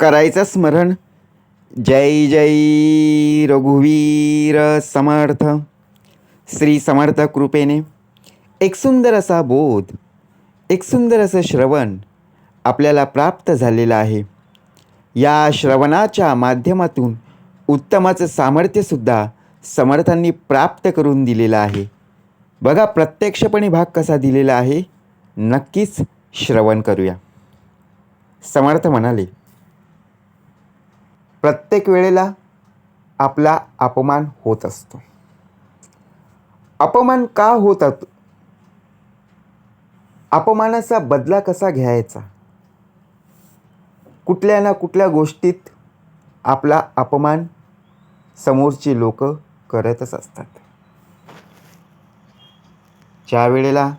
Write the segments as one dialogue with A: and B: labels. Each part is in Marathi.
A: करायचं स्मरण. जय जय रघुवीर समर्थ. श्री समर्थ कृपेने एक सुंदर असा बोध, एक सुंदर असं श्रवण आपल्याला प्राप्त झालेलं आहे. या श्रवणाच्या माध्यमातून उत्तमाचं सामर्थ्यसुद्धा समर्थांनी प्राप्त करून दिलेलं आहे. बघा प्रत्यक्षपणे भाग कसा दिलेला आहे, नक्कीच श्रवण करूया. समर्थ म्हणाले, प्रत्येक वेळेला आपला अपमान होत असतो. अपमान का होतात? अपमानाचा बदला कसा घ्यायचा? कुठल्या ना कुठल्या गोष्टीत आपला अपमान समोरची लोक करतच असतात. ज्या वेळेला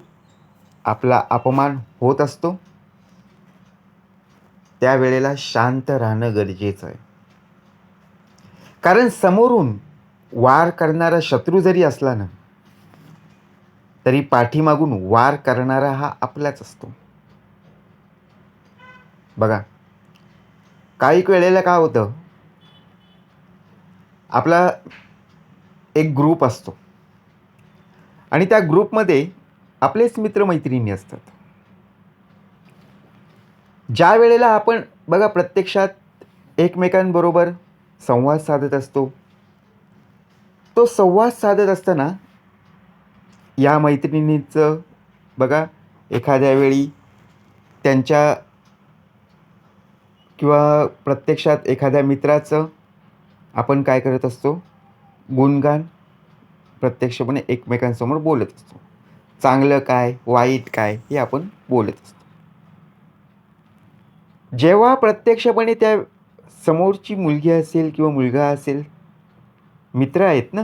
A: आपला अपमान होत असतो त्यावेळेला शांत राहणं गरजेचं आहे. कारण समोरून वार करणारा शत्रू जरी असला ना, तरी पाठीमागून वार करणारा हा आपलाच असतो. बघा काही वेळेला काय होतं, आपला एक ग्रुप असतो आणि त्या ग्रुपमध्ये आपलेच मित्रमैत्रिणी असतात. ज्या वेळेला आपण बघा प्रत्यक्षात एकमेकांबरोबर संवाद साधत असतो, तो संवाद साधत असताना या मैत्रिणींचं बघा एखाद्या वेळी त्यांच्या किंवा प्रत्यक्षात एखाद्या मित्राचं आपण काय करत असतो, गुणगान प्रत्यक्षपणे एकमेकांसमोर बोलत असतो. चांगलं काय वाईट काय हे आपण बोलत असतो. जेव्हा प्रत्यक्षपणे त्या समोरची मुलगी असेल किंवा मुलगा असेल, मित्र आहेत ना,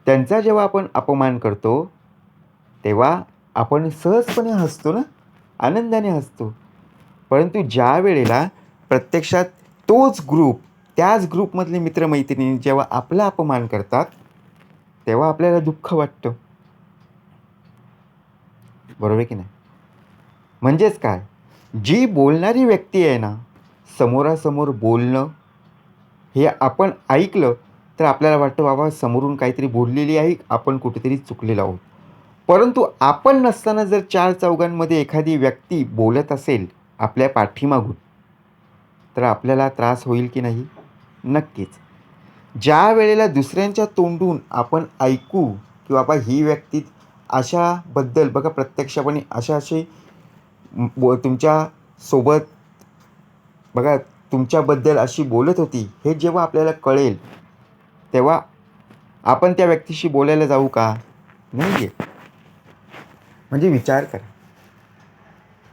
A: त्यांचा जेव्हा आपण अपमान करतो तेव्हा आपण सहजपणे हसतो ना, आनंदाने हसतो. परंतु ज्या वेळेला प्रत्यक्षात तोच ग्रुप, त्याच ग्रुपमधले मित्रमैत्रिणी जेव्हा आपला अपमान करतात तेव्हा आपल्याला दुःख वाटतं. बरोबर आहे की नाही? म्हणजेच काय, जी बोलणारी व्यक्ती आहे ना, समोरासमोर बोलणं हे आपण ऐकलं तर आपल्याला वाटतं बाबा समोरून काहीतरी बोललेली आहे, आपण कुठेतरी चुकलेलो आहोत. परंतु आपण नसताना जर चार चौघांमध्ये एखादी व्यक्ती बोलत असेल आपल्या पाठीमागून, तर आपल्याला त्रास होईल की नाही? नक्कीच. ज्या वेळेला दुसऱ्यांच्या तोंडून आपण ऐकू की बाबा ही व्यक्ती अशाबद्दल बघा प्रत्यक्षपणे असे तुमच्या सोबत बघा तुमच्याबद्दल अशी बोलत होती, हे जेव्हा आपल्याला कळेल तेव्हा आपण त्या व्यक्तीशी बोलायला जाऊ का? नाही. म्हणजे विचार करा,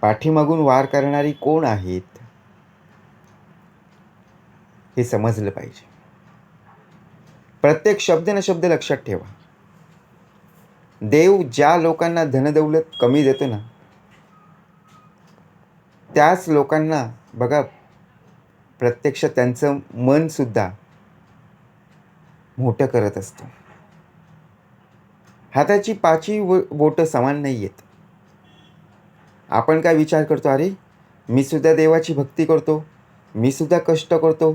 A: पाठीमागून वार करणारी कोण आहेत हे समजलं पाहिजे. प्रत्येक शब्द न शब्द लक्षात ठेवा. देव ज्या लोकांना धनदौलत कमी देतो ना, त्याच लोकांना बघा प्रत्यक्ष त्यांचं मन सुद्धा मोठं करत असतो. हाताची पाचही बोटं समान नाही आहेत. आपण काय विचार करतो, अरे मी सुद्धा देवाची भक्ती करतो, मी सुद्धा कष्ट करतो,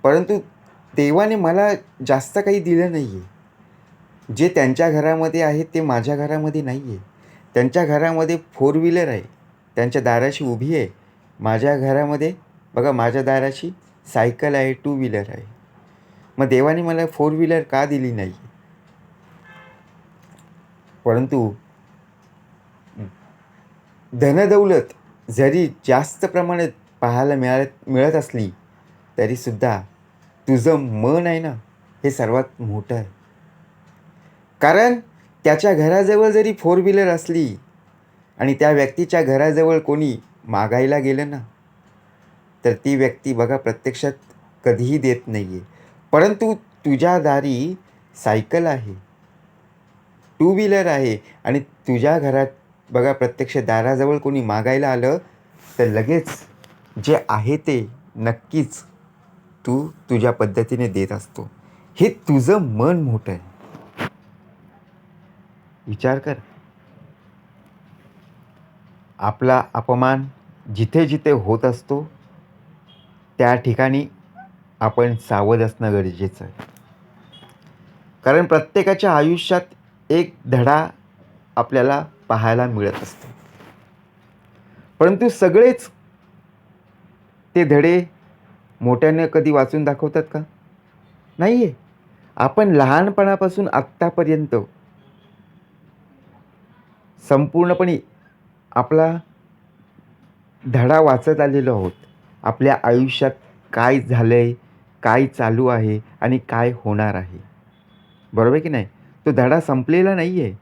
A: परंतु देवाने मला जास्त काही दिलं नाही आहे. जे त्यांच्या घरामध्ये आहे ते माझ्या घरामध्ये नाही आहे. त्यांच्या घरामध्ये 4 व्हीलर आहे, त्यांच्या दाराशी उभी आहे. माझ्या घरामध्ये बघा माझ्या दाराशी सायकल आहे, 2 व्हीलर आहे. मग देवाने मला 4 व्हीलर का दिली नाही? परंतु धनदौलत जरी जास्त प्रमाणात पाहायला मिळत असली तरीसुद्धा तुझं मन आहे ना, हे सर्वात मोठं आहे. कारण त्याच्या घराजवळ जरी 4 व्हीलर असली आणि त्या व्यक्तीच्या घराजवळ कोणी मागायला गेलं ना, तर ती व्यक्ती बघा प्रत्यक्षात कधीही देत नाही आहे. परंतु तुझ्या दारी सायकल आहे, 2 व्हीलर आहे आणि तुझ्या घरात बघा प्रत्यक्ष दाराजवळ कोणी मागायला आलं तर लगेच जे आहे ते नक्कीच तू तुझ्या पद्धतीने देत असतो. हे तुझं मन मोठं आहे. विचार कर. आपला अपमान जिथे जिथे होत असतो त्या ठिकाणी आपण सावध असणं गरजेचं आहे. कारण प्रत्येकाच्या आयुष्यात एक धडा आपल्याला पाहायला मिळत असतो. परंतु सगळेच ते धडे मोठ्याने कधी वाचून दाखवतात का? नाही आहे. आपण लहानपणापासून आत्तापर्यंत संपूर्णपणे आपला धडा वाचत आलेलो आहोत. आपल्या आयुष्यात काय झालं आहे, काय चालू आहे आणि काय होणार आहे. बरोबर की नाही? तो धडा संपलेला नाही आहे.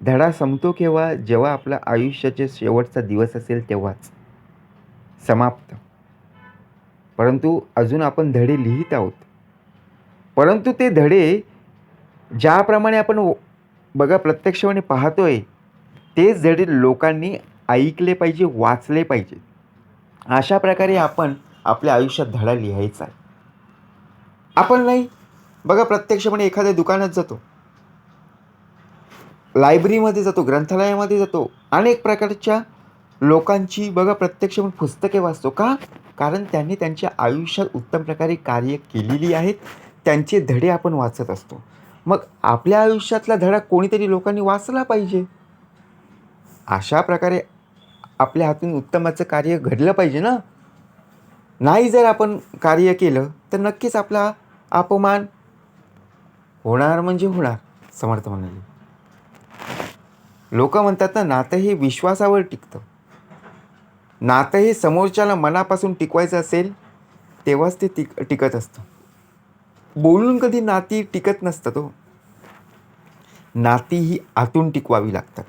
A: धडा संपतो केव्हा? जेव्हा आपल्या आयुष्याचे शेवटचा दिवस असेल तेव्हाच. समाप्त. परंतु अजून आपण धडे लिहीत आहोत. परंतु ते धडे ज्याप्रमाणे आपण बघा प्रत्यक्षपणे पाहतोय, तेच धडे लोकांनी ऐकले पाहिजे, वाचले पाहिजे. अशा प्रकारे आपण आपल्या आयुष्यात धडा लिहायचा आहे. आपण नाही बघा प्रत्यक्षपणे एखाद्या दुकानात जातो, लायब्ररीमध्ये जातो, ग्रंथालयामध्ये जातो, अनेक प्रकारच्या लोकांची बघा प्रत्यक्षपणे पुस्तके वाचतो. का? कारण त्यांनी त्यांच्या आयुष्यात उत्तम प्रकारे कार्य केलेली आहेत. त्यांचे धडे आपण वाचत असतो. मग आपल्या आयुष्यातला धडा कोणीतरी लोकांनी वाचला पाहिजे. अशा प्रकारे आपल्या हातून उत्तमाचं कार्य घडलं पाहिजे ना. नाही जर आपण कार्य केलं तर नक्कीच आपला अपमान होणार म्हणजे होणार. समर्थ म्हणाले. लोक म्हणतात ना, नातं हे विश्वासावर टिकतं. नातं हे समोरच्याला मनापासून टिकवायचं असेल तेव्हाच ते टिकत असतं. बोलून कधी नाती टिकत नसतात हो. नाती ही आतून टिकवावी लागतात.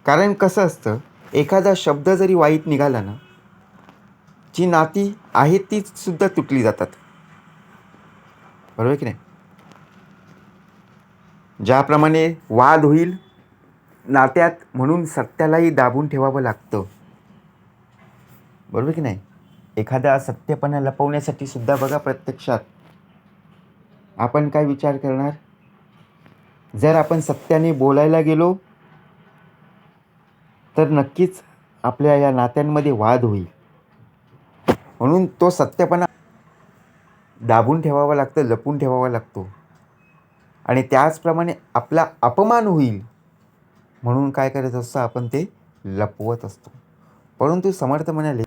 A: कारण कसं असतं, एखादा शब्द जरी वाईट निघाला ना, जी नाती आहेत ती सुद्धा तुटली जातात. बरोबर की नाही? ज्याप्रमाणे वाद होईल नात्यात, म्हणून सत्यालाही दाबून ठेवावं लागतं. बरोबर की नाही? एखादा सत्यपणा लपवण्यासाठी सुद्धा बघा प्रत्यक्षात आपण काय विचार करणार? जर आपण सत्याने बोलायला गेलो तर नक्कीच आपल्या या नात्यांमध्ये वाद होईल. म्हणून तो सत्यपणा दाबून ठेवावा लागतो, लपून ठेवावा लागतो. आणि त्याचप्रमाणे आपला अपमान होईल म्हणून काय करत असतो, आपण ते लपवत असतो. परंतु समर्थ म्हणाले,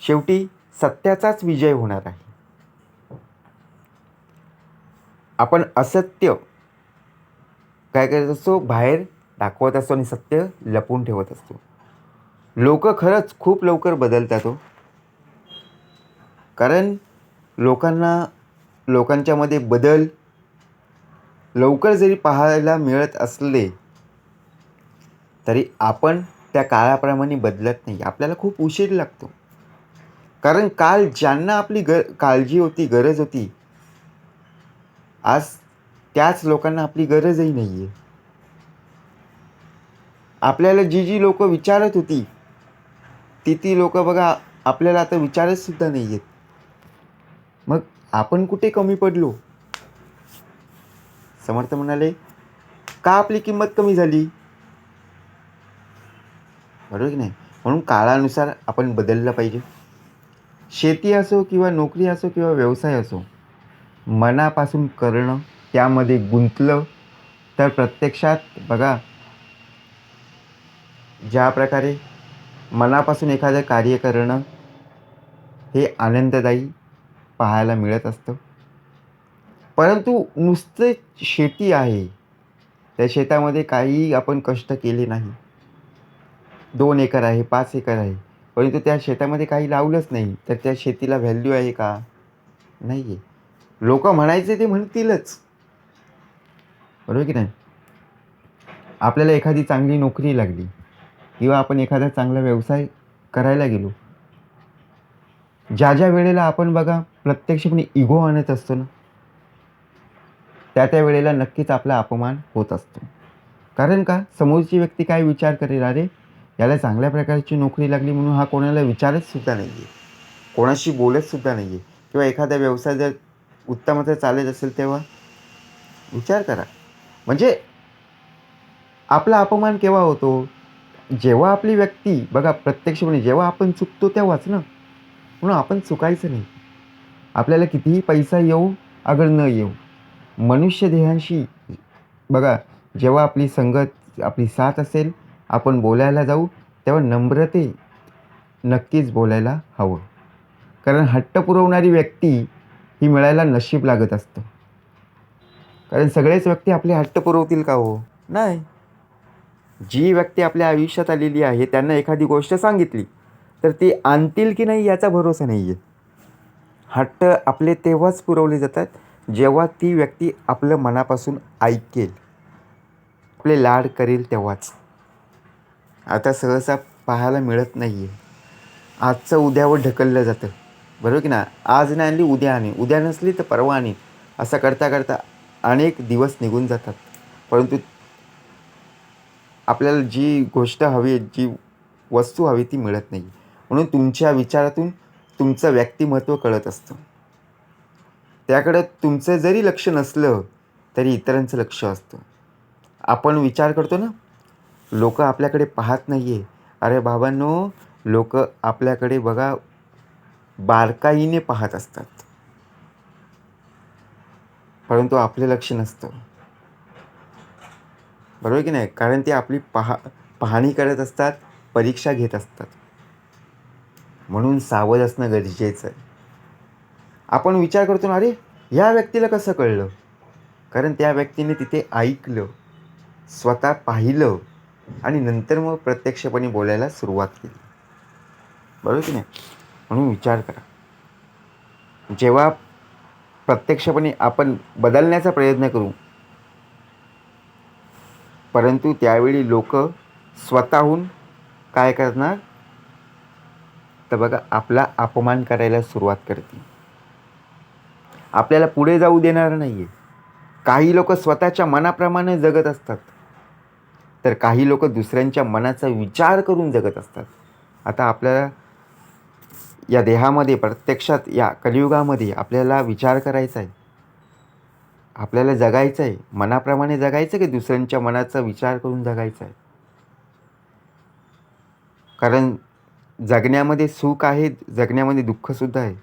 A: शेवटी सत्याचाच विजय होणार आहे. आपण असत्य काय करत असतो, बाहेर दाखवत असतो आणि सत्य लपवून ठेवत असतो. लोक खरंच खूप लवकर बदलतात हो. कारण लोकांच्यामध्ये बदल लवकर जरी पाहायला मिळत असले तरी आपण त्या काळाप्रमाणे बदलत नाही. आपल्याला खूप उशीर लागतो. कारण काल ज्यांना आपली काळजी होती, गरज होती, आज त्याच लोकांना आपली गरजही नाही आहे. आपल्याला जी लोक विचारत होती ती लोक बघा आपल्याला आता विचारत सुद्धा नाही आहेत. मग आपण कुठे कमी पडलो? समर्थ म्हणाले, का आपली किंमत कमी झाली? बरोबर की नाही? म्हणून काळानुसार आपण बदललं पाहिजे. शेती असो किंवा नोकरी असो किंवा व्यवसाय असो, मनापासून करणं, त्यामध्ये गुंतलं तर प्रत्यक्षात बघा ज्या प्रकारे मनापासून एखादं कार्य करणं हे आनंददायी पाहायला मिळत असतं. परंतु नुसते शेती आहे, त्या शेतामध्ये काहीही आपण कष्ट केले नाही. 2 एकर आहे, 5 एकर आहे, परंतु त्या शेतामध्ये काही लावलंच नाही, तर त्या शेतीला व्हॅल्यू आहे का? नाही आहे. लोक म्हणायचे ते म्हणतीलच. बरोबर की नाही? आपल्याला एखादी चांगली नोकरी लागली किंवा आपण एखादा चांगला व्यवसाय करायला गेलो, ज्या वेळेला आपण बघा प्रत्यक्षपणे इगो आणत असतो ना, त्या वेळेला नक्कीच आपला अपमान होत असतो. कारण का? समोरची व्यक्ती काय विचार करेल, अरे याला चांगल्या प्रकारची नोकरी लागली म्हणून हा कोणाला विचारत सुद्धा नाही आहे, कोणाशी बोलत सुद्धा नाही आहे. किंवा एखादा व्यवसाय जर उत्तमच चालत असेल तेव्हा विचार करा. म्हणजे आपला अपमान केव्हा होतो? जेव्हा आपली व्यक्ती बघा प्रत्यक्षपणे जेव्हा आपण चुकतो तेव्हाच ना. म्हणून आपण चुकायचं नाही. आपल्याला कितीही पैसा येऊ अगर न येऊ, मनुष्य देहांशी बघा, जेव्हा आपली संगत आपली साथ असेल, आपण बोलायला जाऊ तेव्हा नम्रते नक्कीच बोलायला हवं. कारण हट्ट पुरवणारी व्यक्ती ही मिळायला नशीब लागत असतं. कारण सगळेच व्यक्ती आपले हट्ट पुरवतील का हो? नाही. जी व्यक्ती आपल्या आयुष्यात आलेली आहे त्यांना एखादी गोष्ट सांगितली तर ती आणतील की नाही याचा भरोसा नाही आहे. हट्ट आपले तेव्हाच पुरवले जातात जेव्हा ती व्यक्ती आपलं मनापासून ऐकेल, आपले लाड करेल तेव्हाच. आता सहसा पाहायला मिळत नाही आहे. आजचं उद्यावर ढकललं जातं, बरोबर की ना. आज नाही आणली उद्या आणि उद्या नसली तर परवा आणि असं करता करता अनेक दिवस निघून जातात. परंतु आपल्याला जी गोष्ट हवी आहे, जी वस्तू हवी ती मिळत नाही. म्हणून तुमच्या विचारातून तुमचं व्यक्तिमत्व कळत असतं. त्याकडं तुमचं जरी लक्ष नसलं तरी इतरांचं लक्ष असतं. आपण विचार करतो ना, लोक आपल्याकडे पाहत नाही आहे. अरे बाबांनो, लोक आपल्याकडे बघा बारकाईने पाहत असतात, परंतु आपलं लक्ष नसतं, बरोबर की नाही. कारण ते आपली पाहणी करत असतात, परीक्षा घेत असतात. म्हणून सावध असणं गरजेचं आहे. आपण विचार करतो ना, अरे ह्या व्यक्तीला कसं कळलं? कारण त्या व्यक्तीने तिथे ऐकलं, स्वतः पाहिलं आणि नंतर मग प्रत्यक्षपणे बोलायला सुरुवात केली, बरोबर की नाही. म्हणून विचार करा. जेव्हा प्रत्यक्षपणे आपण बदलण्याचा प्रयत्न करू, परंतु त्यावेळी लोक स्वतःहून काय करणार तर बघा, आपला अपमान करायला सुरुवात करतील. आपल्याला पुढे जाऊ देणार नाही आहे. काही लोक स्वतःच्या मनाप्रमाणे जगत असतात, तर काही लोक दुसऱ्यांच्या मनाचा विचार करून जगत असतात. आता आपल्याला या देहामध्ये प्रत्यक्षात या कलियुगामध्ये आपल्याला विचार करायचा आहे. आपल्याला जगायचं आहे, मनाप्रमाणे जगायचं की दुसऱ्यांच्या मनाचा विचार करून जगायचं आहे. कारण जगण्यामध्ये सुख आहे, जगण्यामध्ये दुःखसुद्धा आहे.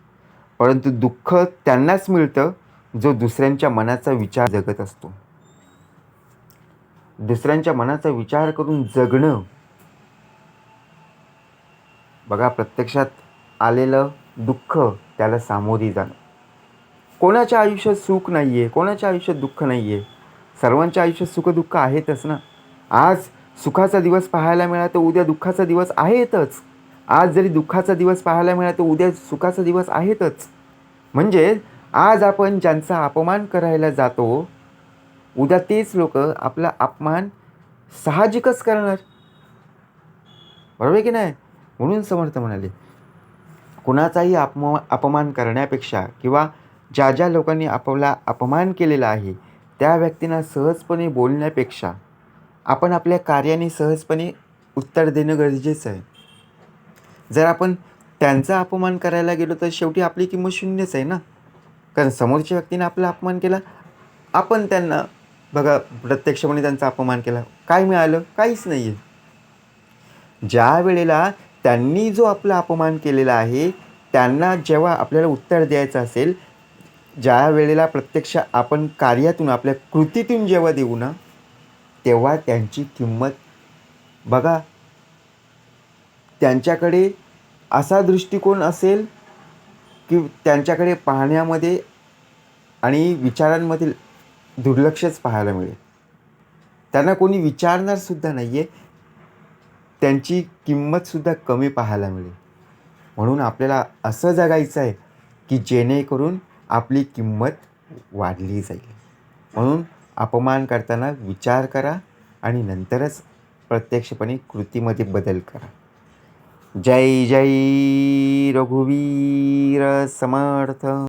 A: परंतु दुःख त्यांनाच मिळतं जो दुसऱ्यांच्या मनाचा विचार जगत असतो. दुसऱ्यांच्या मनाचा विचार करून जगणं, बघा प्रत्यक्षात आलेलं दुःख त्याला सामोरी जाणं. कोणाच्या आयुष्यात सुख नाही आहे, कोणाच्या आयुष्यात दुःख नाही आहे. सर्वांच्या आयुष्यात सुखदुःख आहेतच ना. आज सुखाचा दिवस पाहायला मिळाला तर उद्या दुःखाचा दिवस आहेतच. आज जरी दुःखाचा दिवस पाहायला मिळाला तर उद्या सुखाचा दिवस आहेतच. म्हणजे आज आपण ज्यांचा अपमान करायला जातो, उद्या तेच लोक आपला अपमान साहजिकच करणार, बरोबर आहे की नाही. म्हणून समर्थ म्हणाले, कुणाचाही अपमान करण्यापेक्षा किंवा ज्या ज्या लोकांनी आपला अपमान केलेला आहे त्या व्यक्तींना सहजपणे बोलण्यापेक्षा आपण आपल्या कार्याने सहजपणे उत्तर देणं गरजेचं आहे. जर आपण त्यांचा अपमान करायला गेलो तर शेवटी आपली किंमत शून्यच आहे ना. कारण समोरच्या व्यक्तीने आपला अपमान केला, आपण त्यांना बघा प्रत्यक्षपणे त्यांचा अपमान केला, काय मिळालं? काहीच नाही आहे. ज्या वेळेला त्यांनी जो आपला अपमान केलेला आहे त्यांना जेव्हा आपल्याला उत्तर द्यायचं असेल, ज्या वेळेला प्रत्यक्ष आपण कार्यातून आपल्या कृतीतून जेव्हा देऊ ना, तेव्हा त्यांची किंमत बघा, त्यांच्याकडे असा दृष्टिकोन असेल की त्यांच्याकडे पाहण्यामध्ये आणि विचारांमधील दुर्लक्षच पाहायला मिळेल. त्यांना कोणी विचारणारसुद्धा नाही आहे, त्यांची किंमतसुद्धा कमी पाहायला मिळेल. म्हणून आपल्याला असं जगायचं आहे की जेणेकरून आपली किंमत वाढली जाईल. म्हणून अपमान करताना विचार करा आणि नंतरच प्रत्यक्षपणे कृतीमध्ये बदल करा. जय जय रघुवीर समर्थ.